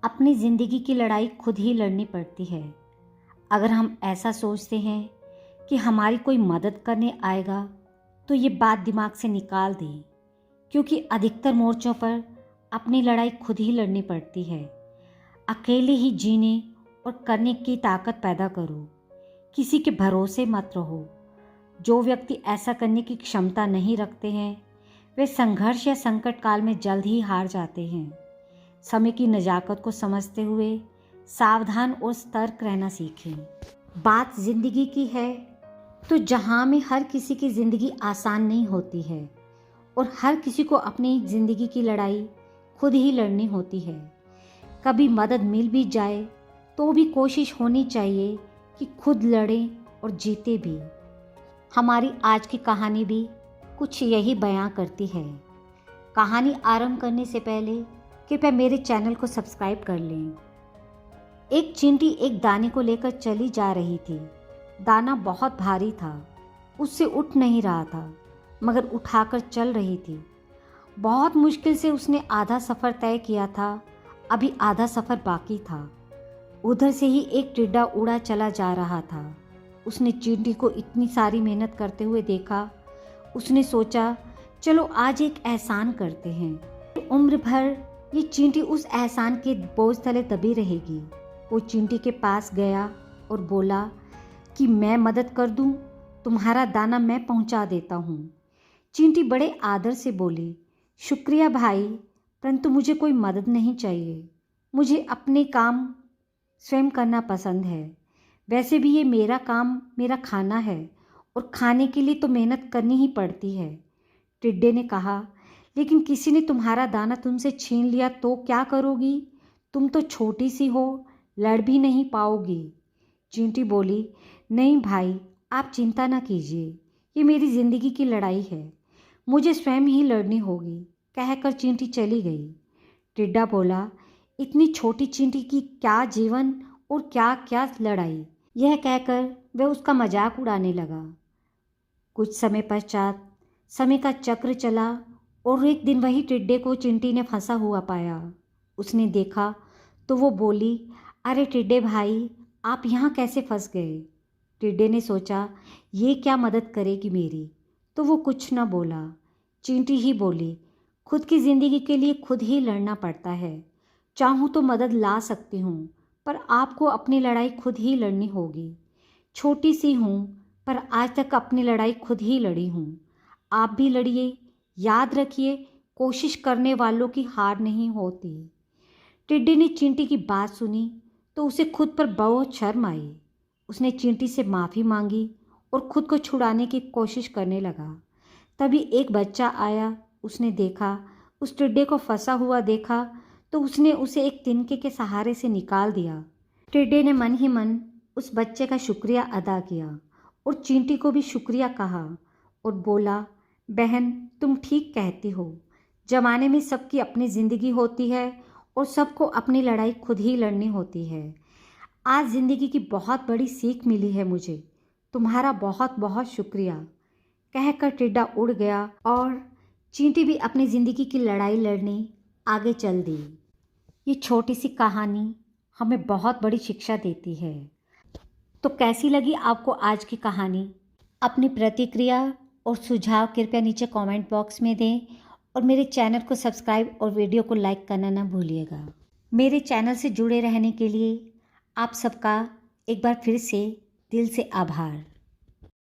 अपनी ज़िंदगी की लड़ाई खुद ही लड़नी पड़ती है। अगर हम ऐसा सोचते हैं कि हमारी कोई मदद करने आएगा तो ये बात दिमाग से निकाल दें, क्योंकि अधिकतर मोर्चों पर अपनी लड़ाई खुद ही लड़नी पड़ती है। अकेले ही जीने और करने की ताकत पैदा करो, किसी के भरोसे मत रहो। जो व्यक्ति ऐसा करने की क्षमता नहीं रखते हैं वे संघर्ष या संकट काल में जल्द ही हार जाते हैं। समय की नज़ाकत को समझते हुए सावधान और सतर्क रहना सीखें। बात ज़िंदगी की है तो जहाँ में हर किसी की ज़िंदगी आसान नहीं होती है और हर किसी को अपनी ज़िंदगी की लड़ाई खुद ही लड़नी होती है। कभी मदद मिल भी जाए तो भी कोशिश होनी चाहिए कि खुद लड़ें और जीते भी। हमारी आज की कहानी भी कुछ यही बयां करती है। कहानी आरंभ करने से पहले कृपया मेरे चैनल को सब्सक्राइब कर लें। एक चींटी एक दाने को लेकर चली जा रही थी। दाना बहुत भारी था, उससे उठ नहीं रहा था, मगर उठाकर चल रही थी। बहुत मुश्किल से उसने आधा सफ़र तय किया था, अभी आधा सफ़र बाकी था। उधर से ही एक टिड्डा उड़ा चला जा रहा था। उसने चींटी को इतनी सारी मेहनत करते हुए देखा। उसने सोचा, चलो आज एक एहसान करते हैं। उम्र भर ये चींटी उस एहसान के बोझ तले दबी रहेगी। वो चींटी के पास गया और बोला कि मैं मदद कर दूं, तुम्हारा दाना मैं पहुंचा देता हूं। चींटी बड़े आदर से बोली, शुक्रिया भाई, परंतु मुझे कोई मदद नहीं चाहिए। मुझे अपने काम स्वयं करना पसंद है। वैसे भी ये मेरा काम मेरा खाना है और खाने के लिए तो मेहनत करनी ही पड़ती है। टिड्डे ने कहा, लेकिन किसी ने तुम्हारा दाना तुमसे छीन लिया तो क्या करोगी? तुम तो छोटी सी हो, लड़ भी नहीं पाओगी। चींटी बोली, नहीं भाई, आप चिंता ना कीजिए, ये मेरी ज़िंदगी की लड़ाई है, मुझे स्वयं ही लड़नी होगी। कहकर चींटी चली गई। टिड्डा बोला, इतनी छोटी चींटी की क्या जीवन और क्या क्या लड़ाई। यह कहकर वह उसका मजाक उड़ाने लगा। कुछ समय पश्चात समय का चक्र चला और एक दिन वही टिड्डे को चींटी ने फंसा हुआ पाया। उसने देखा तो वो बोली, अरे टिड्डे भाई, आप यहाँ कैसे फंस गए? टिड्डे ने सोचा, ये क्या मदद करेगी मेरी, तो वो कुछ न बोला। चींटी ही बोली, खुद की ज़िंदगी के लिए खुद ही लड़ना पड़ता है। चाहूँ तो मदद ला सकती हूँ, पर आपको अपनी लड़ाई खुद ही लड़नी होगी। छोटी सी हूँ, पर आज तक अपनी लड़ाई खुद ही लड़ी हूँ। आप भी लड़िए। याद रखिए, कोशिश करने वालों की हार नहीं होती। टिड्डे ने चींटी की बात सुनी तो उसे खुद पर बहुत शर्म आई। उसने चींटी से माफ़ी मांगी और खुद को छुड़ाने की कोशिश करने लगा। तभी एक बच्चा आया। उसने देखा, उस टिड्डे को फंसा हुआ देखा तो उसने उसे एक तिनके के सहारे से निकाल दिया। टिड्डे ने मन ही मन उस बच्चे का शुक्रिया अदा किया और चींटी को भी शुक्रिया कहा और बोला, बहन, तुम ठीक कहती हो। जमाने में सबकी अपनी ज़िंदगी होती है और सबको अपनी लड़ाई खुद ही लड़नी होती है। आज ज़िंदगी की बहुत बड़ी सीख मिली है मुझे। तुम्हारा बहुत बहुत शुक्रिया। कहकर टिड्डा उड़ गया और चींटी भी अपनी ज़िंदगी की लड़ाई लड़ने आगे चल दी। ये छोटी सी कहानी हमें बहुत बड़ी शिक्षा देती है। तो कैसी लगी आपको आज की कहानी? अपनी प्रतिक्रिया और सुझाव कृपया नीचे कमेंट बॉक्स में दें और मेरे चैनल को सब्सक्राइब और वीडियो को लाइक करना ना भूलिएगा। मेरे चैनल से जुड़े रहने के लिए आप सबका एक बार फिर से दिल से आभार।